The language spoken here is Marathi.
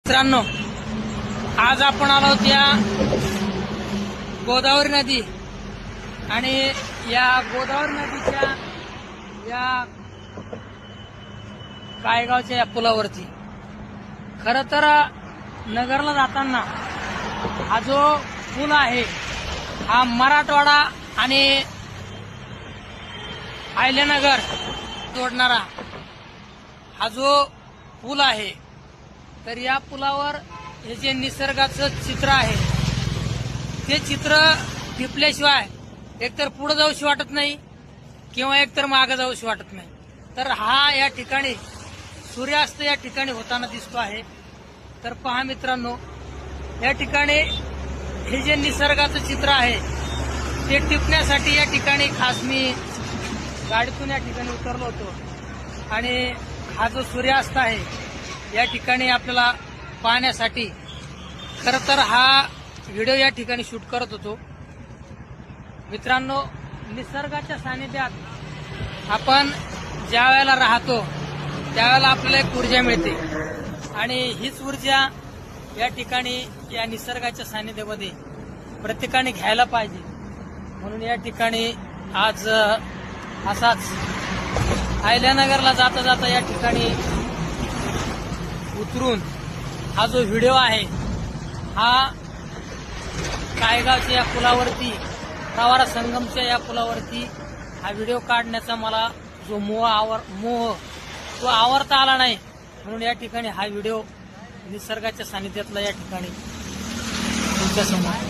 मित्रांनो, आज आपण आलो आहोत या गोदावरी नदी आणि या गोदावरी नदीच्या या कायगावच्या या पुलावरती. खरं तर नगरला जाताना हा जो पूल आहे हा मराठवाडा आणि आयल्यानगर जोडणारा हा जो पूल आहे, तर या पुलावर हे जे निसर्गाचं चित्र आहे ते चित्र टिपल्याशिवाय एकतर पुढे जाऊशी वाटत नाही किंवा एकतर मागे जाऊशी वाटत नाही. तर हा या ठिकाणी सूर्यास्त या ठिकाणी होताना दिसतो आहे. तर पहा मित्रांनो, या ठिकाणी हे जे निसर्गाचं चित्र आहे ते टिपण्यासाठी या ठिकाणी खास मी गाडीतून या ठिकाणी उतरलो होतो आणि हा जो सूर्यास्त आहे या ठिकाणी आपल्याला पाहण्यासाठी खरं तर हा व्हिडिओ या ठिकाणी शूट करत होतो. मित्रांनो, निसर्गाच्या सानिध्यात आपण ज्या वेळेला राहतो त्यावेळेला आपल्याला एक ऊर्जा मिळते आणि हीच ऊर्जा या ठिकाणी या निसर्गाच्या सानिध्यामध्ये प्रत्येकाने घ्यायला पाहिजे. म्हणून या ठिकाणी आज असाच आयल्यानगरला जाता जाता या ठिकाणी उतरून हा जो व्हिडिओ आहे हा कायगावच्या या पुलावरती, प्रवारा संगमच्या या पुलावरती हा व्हिडिओ काढण्याचा मला जो मोह तो आवरता आला नाही. म्हणून या ठिकाणी हा व्हिडिओ निसर्गाच्या सानिध्यातला या ठिकाणी तुमच्यासमोर.